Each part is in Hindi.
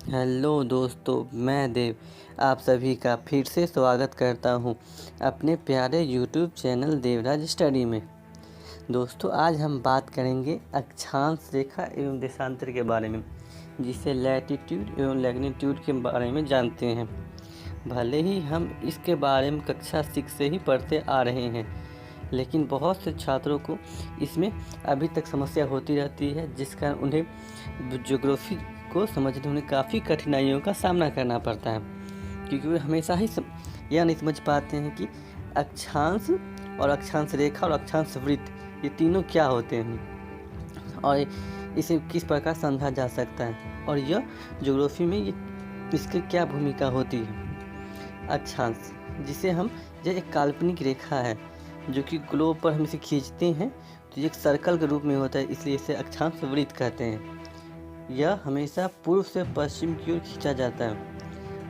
हेलो दोस्तों, मैं देव आप सभी का फिर से स्वागत करता हूं अपने प्यारे यूट्यूब चैनल देवराज स्टडी में। दोस्तों, आज हम बात करेंगे अक्षांश रेखा एवं देशांतर के बारे में, जिसे लैटिट्यूड एवं लैग्नीट्यूड के बारे में जानते हैं। भले ही हम इसके बारे में कक्षा 6 से ही पढ़ते आ रहे हैं, लेकिन बहुत से छात्रों को इसमें अभी तक समस्या होती रहती है, जिस कारण उन्हें ज्योग्राफी को समझने में उन्हें काफ़ी कठिनाइयों का सामना करना पड़ता है, क्योंकि वे हमेशा ही यह नहीं समझ पाते हैं कि अक्षांश और अक्षांश रेखा और अक्षांश वृत्त ये तीनों क्या होते हैं और इसे किस प्रकार समझा जा सकता है, और यह ज्योग्राफी में ये इसकी क्या भूमिका होती है। अक्षांश, जिसे हम यह एक काल्पनिक रेखा है जो कि ग्लोब पर हम इसे खींचते हैं तो ये एक सर्कल के रूप में होता है, इसलिए इसे अक्षांश वृत्त कहते हैं। यह हमेशा पूर्व से पश्चिम की ओर खींचा जाता है,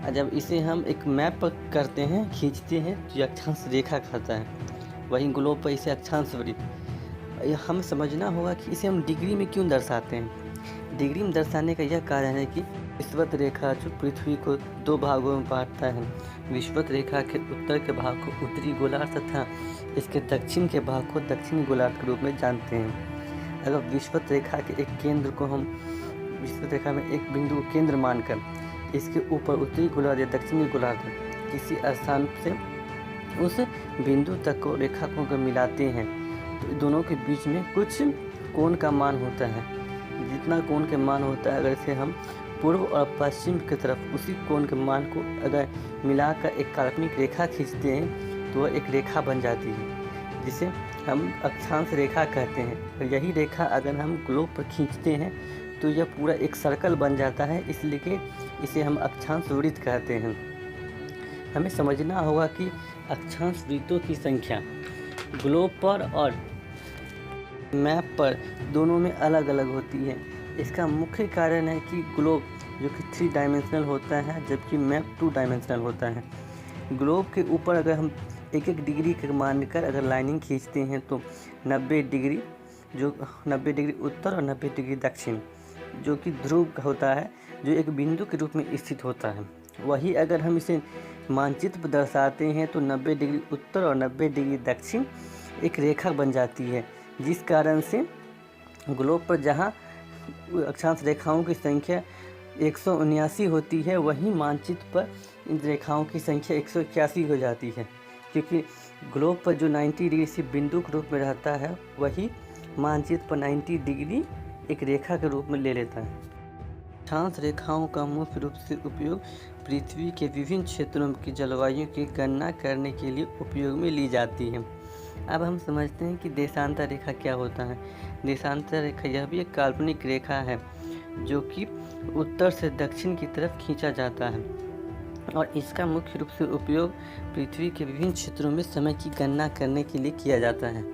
और जब इसे हम एक मैप पर करते हैं, खींचते हैं, तो यह अक्षांश रेखा कहता है। वहीं ग्लोब पर इसे अक्षांश वृत्त। हम समझना होगा कि इसे हम डिग्री में क्यों दर्शाते हैं। डिग्री में दर्शाने का यह कारण है कि विषुवत रेखा जो पृथ्वी को दो भागों में बांटता है, विषुवत रेखा के उत्तर के भाग को उत्तरी गोलार्ध तथा इसके दक्षिण के भाग को दक्षिणी गोलार्ध के रूप में जानते हैं। अगर विषुवत रेखा के एक केंद्र को हम विषुवत रेखा में एक बिंदु को केंद्र मानकर इसके ऊपर उत्तरी गोलार्ध या दक्षिणी गोलार्ध किसी स्थान से उस बिंदु तक को रेखाओं को मिलाते हैं, तो दोनों के बीच में कुछ कोण का मान होता है। जितना कोण के मान होता है, अगर इसे हम पूर्व और पश्चिम की तरफ उसी कोण के मान को अगर मिलाकर एक काल्पनिक रेखा खींचते हैं तो वह एक रेखा बन जाती है, जिसे हम अक्षांश रेखा कहते हैं। और यही रेखा अगर हम ग्लोब पर खींचते हैं तो यह पूरा एक सर्कल बन जाता है, इसलिए कि इसे हम अक्षांश वृत्त कहते हैं। हमें समझना होगा कि अक्षांश वृत्तों की संख्या ग्लोब पर और मैप पर दोनों में अलग अलग होती है। इसका मुख्य कारण है कि ग्लोब जो कि 3 डायमेंशनल होता है, जबकि मैप 2 डायमेंशनल होता है। ग्लोब के ऊपर अगर हम एक डिग्री के मानकर अगर लाइनिंग खींचते हैं तो 90 डिग्री उत्तर और 90 डिग्री दक्षिण, जो कि ध्रुव होता है, जो एक बिंदु के रूप में स्थित होता है। वही अगर हम इसे मानचित्र पर दर्शाते हैं तो 90 डिग्री उत्तर और 90 डिग्री दक्षिण एक रेखा बन जाती है, जिस कारण से ग्लोब पर जहाँ अक्षांश रेखाओं की संख्या 179 होती है, वहीं मानचित्र पर इन रेखाओं की संख्या 181 हो जाती है, क्योंकि ग्लोब पर जो 90 डिग्री से बिंदु के रूप में रहता है, वही मानचित्र पर 90 डिग्री एक रेखा के रूप में ले लेता है। अक्षांश रेखाओं का मुख्य रूप से उपयोग पृथ्वी के विभिन्न क्षेत्रों की जलवायु की गणना करने के लिए उपयोग में ली जाती है। अब हम समझते हैं कि देशांतर रेखा क्या होता है। देशांतर रेखा यह भी एक काल्पनिक रेखा है जो कि उत्तर से दक्षिण की तरफ खींचा जाता है, और इसका मुख्य रूप से उपयोग पृथ्वी के विभिन्न क्षेत्रों में समय की गणना करने के लिए किया जाता है,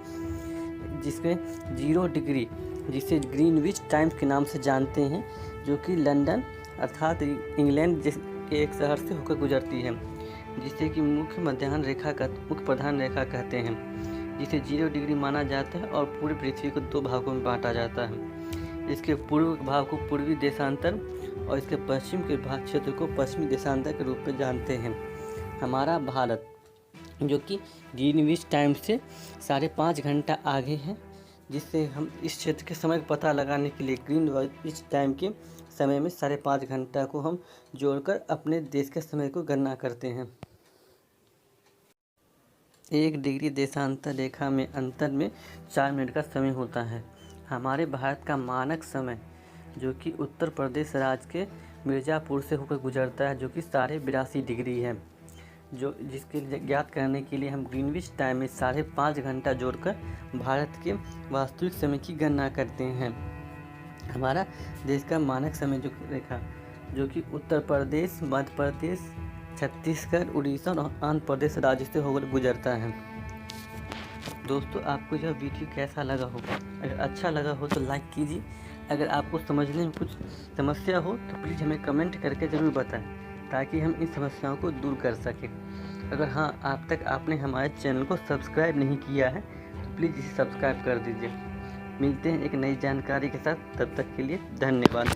जिसमें 0 डिग्री, जिसे ग्रीनविच टाइम के नाम से जानते हैं, जो कि लंदन अर्थात इंग्लैंड के एक शहर से होकर गुजरती है, जिसे कि मुख्य प्रधान रेखा कहते हैं, जिसे 0 डिग्री माना जाता है और पूरी पृथ्वी को 2 भागों में बांटा जाता है। इसके पूर्व भाग को पूर्वी देशांतर और इसके पश्चिम के भाग क्षेत्र को पश्चिमी देशांतर के रूप में जानते हैं। हमारा भारत, जो कि ग्रीनविच टाइम से 5.5 घंटा आगे है, जिससे हम इस क्षेत्र के समय का पता लगाने के लिए ग्रीनविच टाइम के समय में 5.5 घंटा को हम जोड़कर अपने देश के समय को गणना करते हैं। 1 डिग्री देशांतर रेखा में अंतर में 4 मिनट का समय होता है। हमारे भारत का मानक समय, जो कि उत्तर प्रदेश राज्य के मिर्ज़ापुर से होकर गुजरता है, जो कि 82.5 डिग्री है, जो जिसके ज्ञात करने के लिए हम ग्रीनविच टाइम में 5.5 घंटा जोड़कर भारत के वास्तविक समय की गणना करते हैं। हमारा देश का मानक समय रेखा जो कि उत्तर प्रदेश, मध्य प्रदेश, छत्तीसगढ़, उड़ीसा और आंध्र प्रदेश राज्य से होकर गुजरता है। दोस्तों, आपको यह वीडियो कैसा लगा होगा? अगर अच्छा लगा हो तो लाइक कीजिए। अगर आपको समझने में कुछ समस्या हो तो प्लीज़ हमें कमेंट करके ज़रूर बताएं, ताकि हम इन समस्याओं को दूर कर सकें। अगर आप तक आपने हमारे चैनल को सब्सक्राइब नहीं किया है तो प्लीज़ इसे सब्सक्राइब कर दीजिए। मिलते हैं एक नई जानकारी के साथ, तब तक के लिए धन्यवाद।